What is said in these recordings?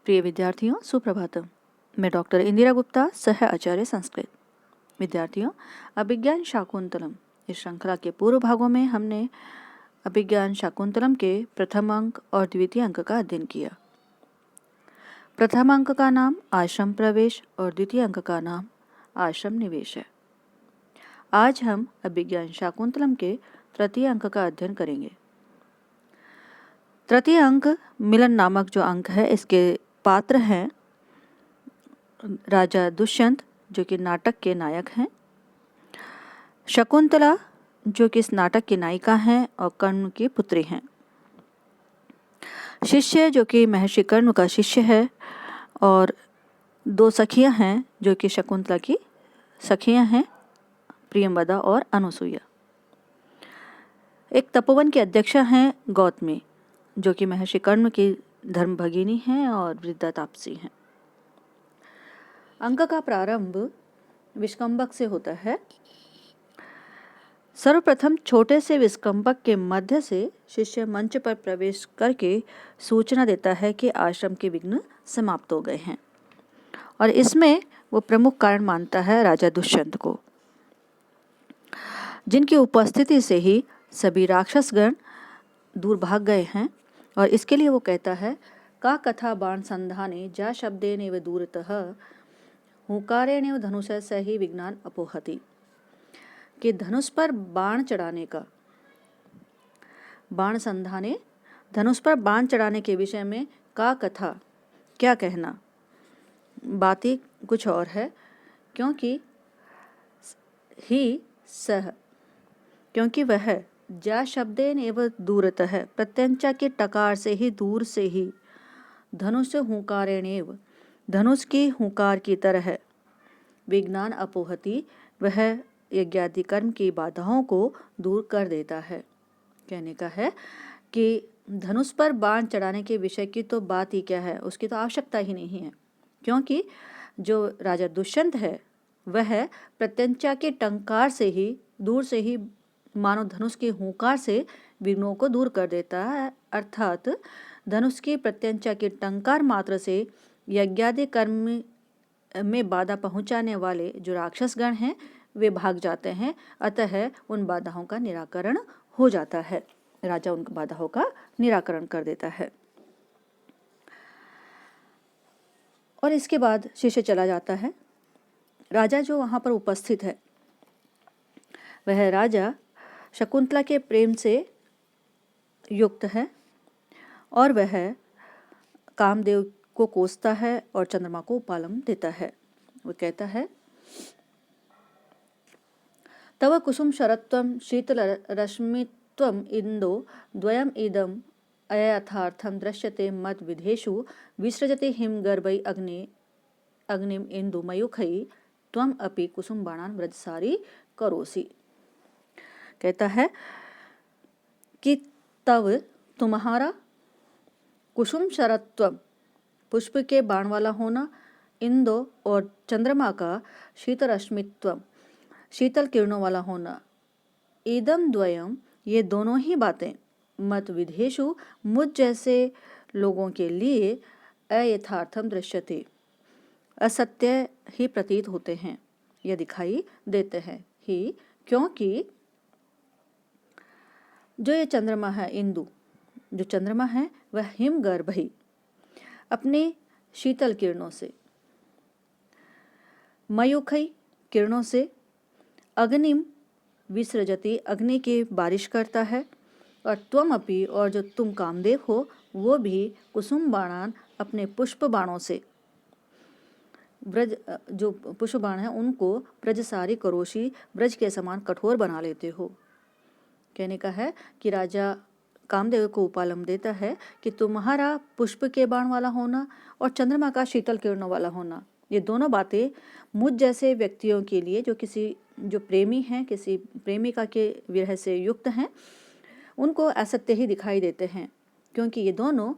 प्रिय विद्यार्थियों, सुप्रभातम। मैं डॉक्टर इंदिरा गुप्ता, सह आचार्य संस्कृत। विद्यार्थियों, अभिज्ञान शाकुंतलम इस श्रृंखला के पूर्व भागों में हमने अभिज्ञान शाकुंतलम के प्रथम अंक और द्वितीय अंक का अध्ययन किया। प्रथम अंक का नाम आश्रम प्रवेश और द्वितीय अंक का नाम आश्रम निवेश है। आज हम अभिज्ञान शाकुंतलम के तृतीय अंक का अध्ययन करेंगे। तृतीय अंक मिलन नामक जो अंक है, इसके पात्र हैं राजा दुष्यंत, जो कि नाटक के नायक हैं, शकुंतला, जो कि इस नाटक की नायिका हैं और कर्ण की पुत्री हैं, शिष्य, जो कि महर्षि कर्ण का शिष्य है, और दो सखियां हैं जो कि शकुंतला की सखियां हैं, प्रियंवदा और अनुसुईया। एक तपोवन के अध्यक्ष हैं गौतमी, जो कि महर्षि कर्ण की धर्म भगिनी हैं और वृद्धा तापसी हैं। अंक का प्रारंभ विष्कंभक से होता है। सर्वप्रथम छोटे से विष्कंभक के मध्य से शिष्य मंच पर प्रवेश करके सूचना देता है कि आश्रम के विघ्न समाप्त हो गए हैं, और इसमें वो प्रमुख कारण मानता है राजा दुष्यंत को, जिनकी उपस्थिति से ही सभी राक्षसगण दूर भाग गए हैं। और इसके लिए वो कहता है, का कथा बाण संधाने जा शब्देनेव दूरतः हुंकारेणेव धनुषः सही विज्ञान अपोहति, कि धनुष पर बाण चढ़ाने का, बाण संधाने, धनुष पर बाण चढ़ाने के विषय में का कथा, क्या कहना, बात ही कुछ और है, क्योंकि वह जा शब्देन एवं दूरतः, प्रत्यंचा के टकार से ही, दूर से ही, धनुष हुंकारेणेव, धनुष की हुंकार की तरह, विज्ञान अपोहति, वह यज्ञादि कर्म की बाधाओं को दूर कर देता है। कहने का है कि धनुष पर बाण चढ़ाने के विषय की तो बात ही क्या है, उसकी तो आवश्यकता ही नहीं है, क्योंकि जो राजा दुष्यंत है वह प्रत्यंचा के टंकार से ही, दूर से ही, मानो धनुष के हुंकार से विघ्नों को दूर कर देता है। अर्थात धनुष की प्रत्यंचा के टंकार मात्र से यज्ञादि कर्म में बाधा पहुंचाने वाले जो राक्षसगण हैं वे भाग जाते हैं, अतः उन बाधाओं का निराकरण हो जाता है। राजा उन बाधाओं का निराकरण कर देता है। और इसके बाद शिष्य चला जाता है। राजा जो वहां पर उपस्थित है वह राजा शकुंतला के प्रेम से युक्त है, और वह कामदेव को कोसता है और चंद्रमा को उपालम देता है। वो कहता है, तव कुसुम शरत्वं शीतल रश्मित्वं इंदो द्वयम इदम अयथार्थम दृश्यते मद विधेषु विसृजते हिमगर्भै अग्निम इंदु मयूखै त्वम अपि कुसुम बाणान व्रजसारी करोसि। कहता है कि तव, तुम्हारा, कुसुम शरत्वम, पुष्प के बाण वाला होना, इंदो और चंद्रमा का शीतल रश्मित्वम, शीतल किरणों वाला होना, इदम द्वयम, ये दोनों ही बातें, मत विधेषु, मुझ जैसे लोगों के लिए, अयथार्थम दृश्यते, असत्य ही प्रतीत होते हैं, यह दिखाई देते हैं ही, क्योंकि जो ये चंद्रमा है, इंदु, जो चंद्रमा है वह हिमगर्भ ही, अपने शीतल किरणों से, मयूखई, किरणों से, अग्निम विसृजति, अग्नि की बारिश करता है, और त्वम अपि, और जो तुम कामदेव हो वो भी, कुसुम बाणान, अपने पुष्प बाणों से, ब्रज, जो पुष्प बाण है उनको ब्रजसारी करोशी, ब्रज के समान कठोर बना लेते हो। कहने का है कि राजा कामदेव को उपालम देता है कि तुम्हारा पुष्प के बाण वाला होना और चंद्रमा का शीतल किरणों वाला होना, ये दोनों बातें मुझ जैसे व्यक्तियों के लिए, जो प्रेमी हैं, किसी प्रेमिका के विरह से युक्त हैं, उनको असत्य ही दिखाई देते हैं, क्योंकि ये दोनों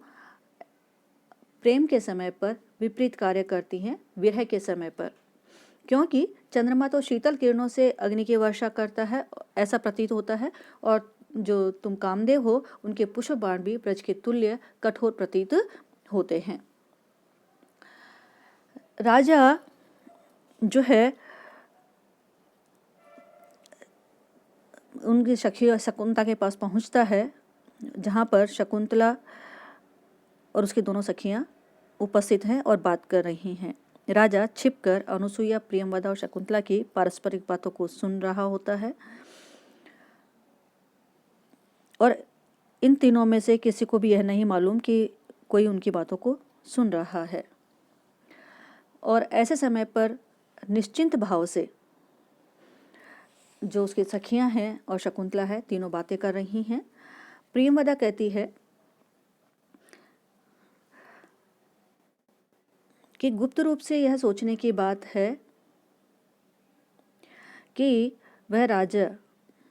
प्रेम के समय पर विपरीत कार्य करती हैं, विरह के समय पर। क्योंकि चंद्रमा तो शीतल किरणों से अग्नि की वर्षा करता है, ऐसा प्रतीत होता है, और जो तुम कामदेव हो उनके पुष्प बाण भी ब्रज के तुल्य कठोर प्रतीत होते हैं। राजा जो है उनकी सखी शकुंतला के पास पहुंचता है, जहाँ पर शकुंतला और उसकी दोनों सखियाँ उपस्थित हैं और बात कर रही हैं। राजा छिपकर अनुसुईया, प्रियंवदा और शकुंतला की पारस्परिक बातों को सुन रहा होता है और इन तीनों में से किसी को भी यह नहीं मालूम कि कोई उनकी बातों को सुन रहा है। और ऐसे समय पर निश्चिंत भाव से जो उसकी सखियां हैं और शकुंतला है, तीनों बातें कर रही हैं। प्रियंवदा कहती है कि गुप्त रूप से यह सोचने की बात है कि वह राजा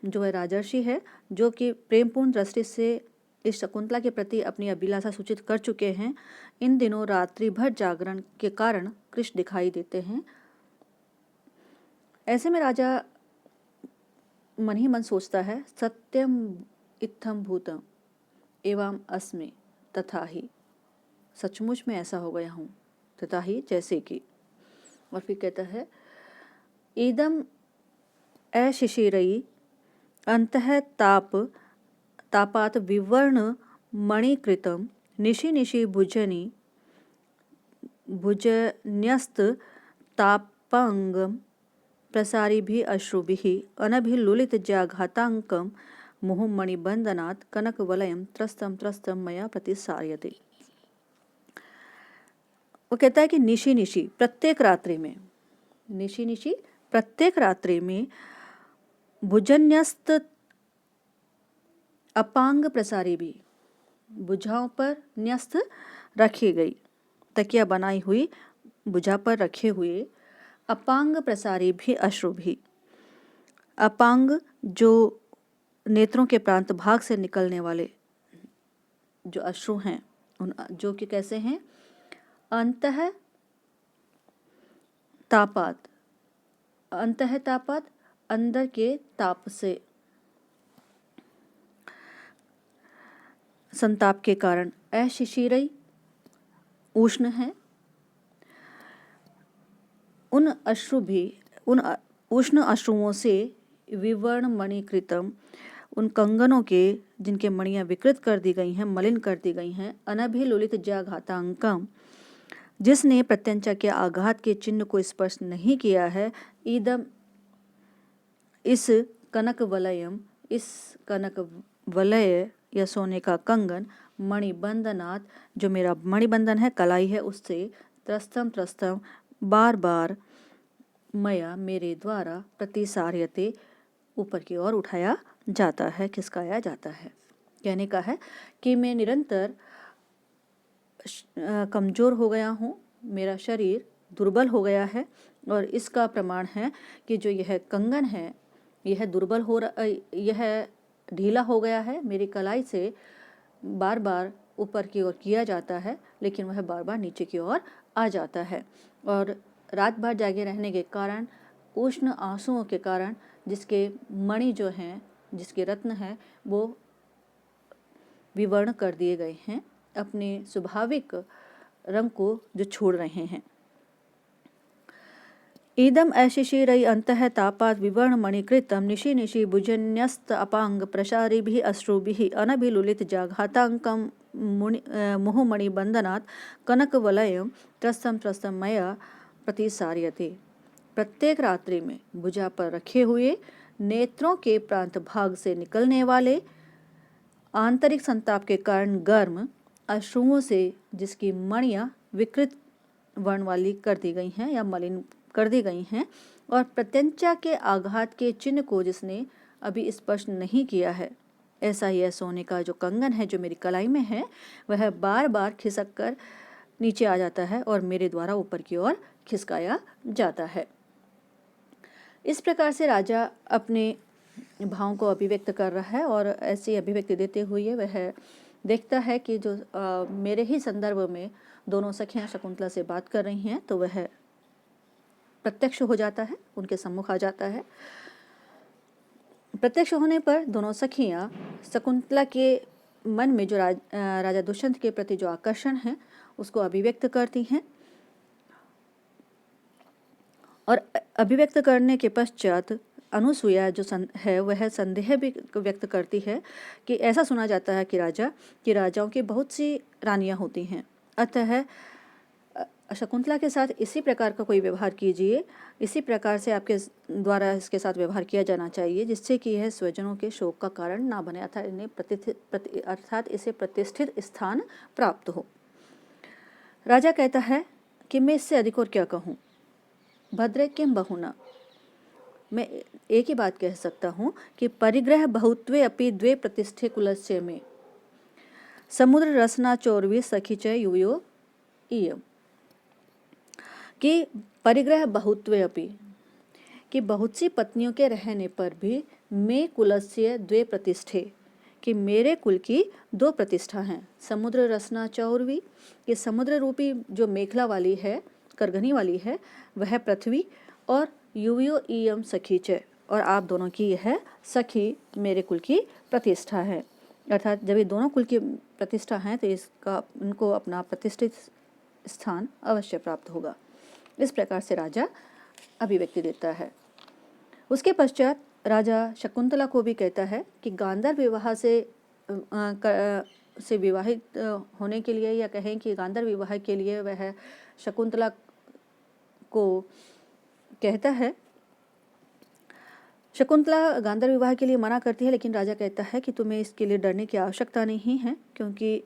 जो है राजर्षि है, जो कि प्रेमपूर्ण दृष्टि से इस शकुंतला के प्रति अपनी अभिलाषा सूचित कर चुके हैं, इन दिनों रात्रि भर जागरण के कारण कृष्ण दिखाई देते हैं। ऐसे में राजा मन ही मन सोचता है, सत्यम इत्थम भूतम एवं अस्मि तथा ही, सचमुच में ऐसा हो गया हूँ, तथा ही जैसे कि। और फिर कहता है, इदम अशिशिरयि अंतः तापात विवर्ण मणिकृतं निशि निशि भुजन्यस्त तापांगम प्रसारिभिः अश्रुभिः अनभिलुलित जाघातांकम मुहुमणिबंधनात् कनकवलयं त्रस्तं त्रस्तं मया प्रतिसार्यते। वो कहता है कि निशि निशि प्रत्येक रात्रि में, निशि निशि प्रत्येक रात्रि में भुजन्यस्त अपांग प्रसारी भी, भुजाओं पर न्यस्त रखी गई, तकिया बनाई हुई भुजा पर रखे हुए, अपांग प्रसारी भी अश्रु भी। अपांग जो नेत्रों के प्रांत भाग से निकलने वाले जो अश्रु हैं, उन जो कि कैसे हैं, अंतः तापात, अंतः तापात अंदर के ताप से, संताप के कारण, अशिशिरई उष्ण है, उन अश्रु भी, उन उष्ण अश्रुओं से विवर्ण मणिकृतम, उन कंगनों के जिनके मणियां विकृत कर दी गई हैं, मलिन कर दी गई हैं, अनभिलुलित जाघातांकम, जिसने प्रत्यंचा के आघात के चिन्ह को स्पर्श नहीं किया है, ईदम इस कनक वलयम, इस कनक वलय या सोने का कंगन, मणिबंधनाथ जो मेरा मणिबंधन है, कलाई है, उससे त्रस्तम त्रस्तम बार बार मया मेरे द्वारा प्रतिसार्यते ऊपर की ओर उठाया जाता है, खिसकाया जाता है। कहने का है कि मैं निरंतर कमज़ोर हो गया हूँ, मेरा शरीर दुर्बल हो गया है और इसका प्रमाण है कि जो यह कंगन है यह दुर्बल हो रहा, यह ढीला हो गया है, मेरी कलाई से बार बार ऊपर की ओर किया जाता है, लेकिन वह बार बार नीचे की ओर आ जाता है। और रात भर जागे रहने के कारण, उष्ण आंसुओं के कारण, जिसके मणि जो हैं, जिसके रत्न हैं, वो विवर्ण कर दिए गए हैं, अपने स्वाभाविक रंग को जो छोड़ रहे हैं। इदम अशिशिरई अंतः तापात विवर्ण मणिकृतम निशि निशि भुजन्यस्त अपांग प्रसारिभिः अश्रुभिः अनभिलुलित जाघातांकम मुहुमणिबंधनात् कनकवलयं त्रस्तं त्रस्तं मया प्रतिसार्यते। प्रत्येक रात्रि में भुजा पर रखे हुए, नेत्रों के प्रांत भाग से निकलने वाले, आंतरिक संताप के कारण गर्म अश्रुओं से जिसकी मणियां विकृत वर्ण वाली कर दी गई हैं या मलिन कर दी गई हैं, और प्रत्यंचा के आघात के चिन्ह को जिसने अभी स्पर्श नहीं किया है, ऐसा यह सोने का जो कंगन है जो मेरी कलाई में है, वह बार बार खिसक कर नीचे आ जाता है और मेरे द्वारा ऊपर की ओर खिसकाया जाता है। इस प्रकार से राजा अपने भावों को अभिव्यक्त कर रहा है और ऐसी अभिव्यक्ति देते हुए वह देखता है कि जो मेरे ही संदर्भ में दोनों सखियां शकुंतला से बात कर रही हैं, तो वह प्रत्यक्ष हो जाता है, उनके सम्मुख आ जाता है। प्रत्यक्ष होने पर दोनों सखियां शकुंतला के मन में जो राजा दुष्यंत के प्रति जो आकर्षण है उसको अभिव्यक्त करती हैं और अभिव्यक्त करने के पश्चात अनुसूया जो है वह संदेह भी व्यक्त करती है कि ऐसा सुना जाता है कि राजाओं की बहुत सी रानियां होती हैं, अतः शकुंतला के साथ इसी प्रकार का कोई व्यवहार कीजिए, इसी प्रकार से आपके द्वारा इसके साथ व्यवहार किया जाना चाहिए जिससे कि यह स्वजनों के शोक का कारण ना बने, अर्थात इसे प्रतिष्ठित स्थान प्राप्त हो। राजा कहता है कि मैं इससे अधिक और क्या कहूँ, भद्रे किम बहुना, मैं एक ही बात कह सकता हूँ कि परिग्रह बहुत्वे अपि द्वे प्रतिष्ठे कुलस्य में समुद्र रसना चौरवी सखी च युयो इयम, कि परिग्रह बहुत्वे अपि, कि बहुत सी पत्नियों के रहने पर भी मैं कुलस्य द्वे प्रतिष्ठे, कि मेरे कुल की दो प्रतिष्ठा हैं। समुद्र रसना चौरवी, ये समुद्र रूपी जो मेखला वाली है, करघनी वाली है, वह पृथ्वी, और युवियो इयम सखी च, और आप दोनों की यह सखी मेरे कुल की प्रतिष्ठा है। अर्थात जब ये दोनों कुल की प्रतिष्ठा है तो इनको अपना प्रतिष्ठित स्थान अवश्य प्राप्त होगा। इस प्रकार से राजा अभिव्यक्ति देता है। उसके पश्चात राजा शकुंतला को भी कहता है कि गांधार विवाह से विवाहित होने के लिए, या कहें कि गांधार विवाह के लिए वह शकुंतला को कहता है। शकुंतला गांधार विवाह के लिए मना करती है, लेकिन राजा कहता है कि तुम्हें इसके लिए डरने की आवश्यकता नहीं है, क्योंकि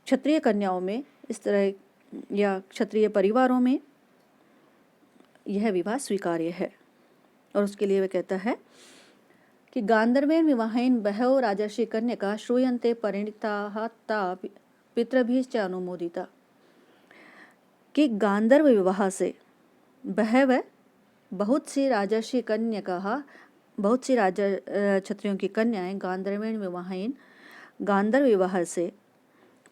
क्षत्रिय कन्याओं में इस तरह या क्षत्रिय परिवारों में यह विवाह स्वीकार्य है। और उसके लिए वह कहता है कि गांधर्वेन विवाहेन बहवो राजर्षि कन्यका श्रूयन्ते परिणीताः ता पितृभिश्च अनुमोदिता, कि गांधर्व विवाह से बहुत सी राजर्षि कन्यका, बहुत सी क्षत्रियों की कन्याएं गांधर्वेन विवाहेन, गांधर्व विवाह से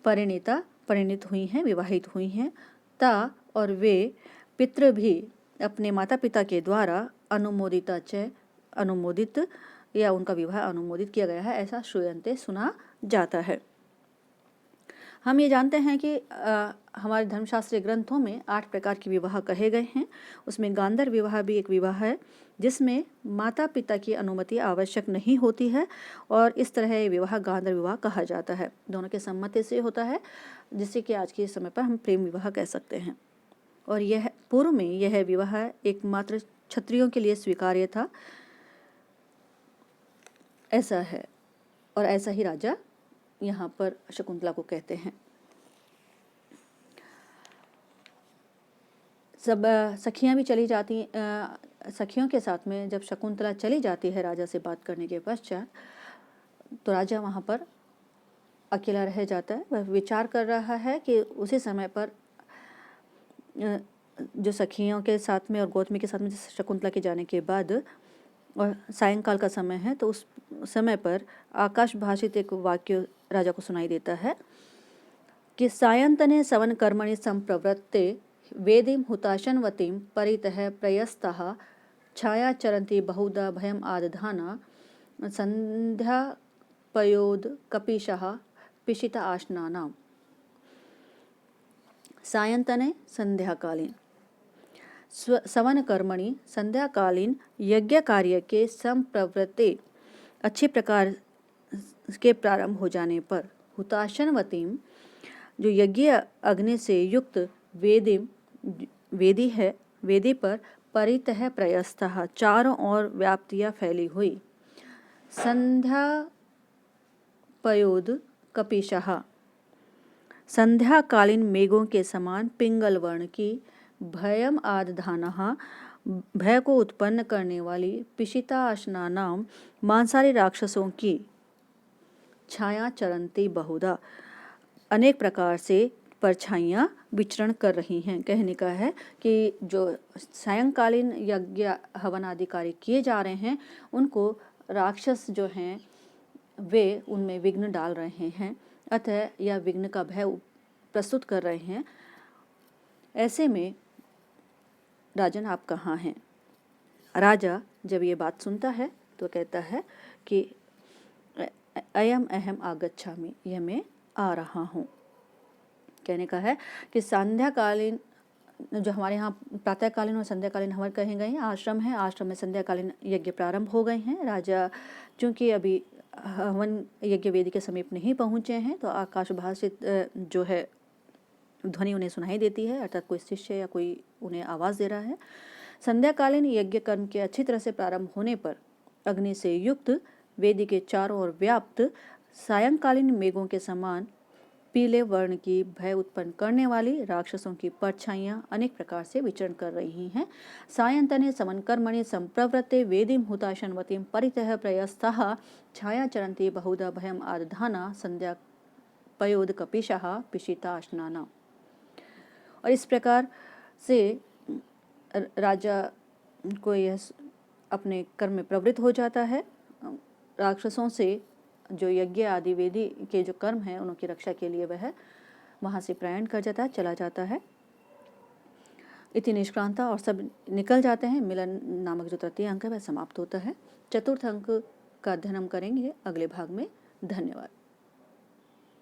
परिणित हुई हैं, विवाहित हुई हैं, ता, और वे पितृ भी अपने माता पिता के द्वारा अनुमोदिता च, अनुमोदित या उनका विवाह अनुमोदित किया गया है, ऐसा श्रूयन्ते सुना जाता है। हम ये जानते हैं कि हमारे धर्मशास्त्रीय ग्रंथों में 8 प्रकार के विवाह कहे गए हैं। उसमें गांधर्व विवाह भी एक विवाह है जिसमें माता पिता की अनुमति आवश्यक नहीं होती है, और इस तरह ये विवाह गांधर्व विवाह कहा जाता है। दोनों के सम्मति से होता है, जिससे कि आज के समय पर हम प्रेम विवाह कह सकते हैं। और यह पूर्व में यह विवाह एकमात्र क्षत्रियों के लिए स्वीकार्य था, ऐसा है। और ऐसा ही राजा यहाँ पर शकुंतला को कहते हैं। सब सखियाँ भी चली जाती, सखियों के साथ में जब शकुंतला चली जाती है राजा से बात करने के पश्चात, तो राजा वहाँ पर अकेला रह जाता है। वह विचार कर रहा है कि उसी समय पर जो सखियों के साथ में और गौतमी के साथ में शकुंतला के जाने के बाद और सायंकाल का समय है, तो उस समय पर आकाश भाषित एक वाक्य राजा को सुनाई देता है कि सायंतने सवन कर्मणि संप्रवृत्ते वेदीं हुताशनवतीं परितः प्रयस्तः छाया चरन्ति बहुधा भयम आदधाना संध्यापयोद कपीशः पिशिता आशनानाम। सायंतने संध्याकालीन, सवन कर्मणि संध्याकालीन यज्ञ कार्य के संप्रवृत्ते, अच्छे प्रकार के प्रारंभ हो जाने पर, हुताशनवतीम, जो यज्ञ अग्नि से युक्त, वेदी है, वेदी पर परितः प्रयस्तः, चारों ओर व्याप्तियाँ फैली हुई, संध्यापयोद कपीशः, संध्याकालीन मेघों के समान पिंगल वर्ण की, भयम आदधानः, भय को उत्पन्न करने वाली, पिशिता अश्नानाम, मांसाहारी राक्षसों की, छाया चरंती बहुधा, अनेक प्रकार से परछाइयाँ विचरण कर रही हैं। कहने का है कि जो सायंकालीन यज्ञ हवन आदि कार्य किए जा रहे हैं, उनको राक्षस जो हैं वे उनमें विघ्न डाल रहे हैं, अतः यह विघ्न का भय प्रस्तुत कर रहे हैं। ऐसे में राजन आप कहाँ हैं? राजा जब ये बात सुनता है तो कहता है कि अयम अहम आगच्छामि, यह मैं आ रहा हूँ। कहने का है कि संध्याकालीन जो हमारे यहाँ प्रातःकालीन और संध्याकालीन हवन कहे गए हैं, आश्रम है, आश्रम में संध्याकालीन यज्ञ प्रारंभ हो गए हैं। राजा चूँकि अभी हवन यज्ञ वेदी के समीप नहीं पहुँचे हैं, तो आकाशभाषित जो है ध्वनि उन्हें सुनाई देती है, अर्थात कोई शिष्य या कोई उन्हें आवाज़ दे रहा है। संध्याकालीन यज्ञ कर्म के अच्छी तरह से प्रारंभ होने पर अग्नि से युक्त, वेदी के चारों ओर व्याप्त, सायंकालीन मेघों के समान पीले वर्ण की भय उत्पन्न करने वाली राक्षसों की परछाइयाँ अनेक प्रकार से विचरण कर रही हैं। सायंतने समनकर्मणि संप्रवृत्ते वेदीं हुताशनवतीं परितः प्रयस्तः छाया चरन्ति बहुधा भयम आदधाना संध्या पयोद कपिशः पिशिताश्नाना। और इस प्रकार से राजा को यह अपने कर्म में प्रवृत्त हो जाता है। राक्षसों से जो यज्ञ आदि वेदी के जो कर्म हैं उनकी रक्षा के लिए वह वहाँ से प्रयाण कर जाता है, चला जाता है। इति निष्क्रांता, और सब निकल जाते हैं। मिलन नामक जो तृतीय अंक है वह समाप्त होता है। चतुर्थ अंक का अध्ययन हम करेंगे अगले भाग में। धन्यवाद।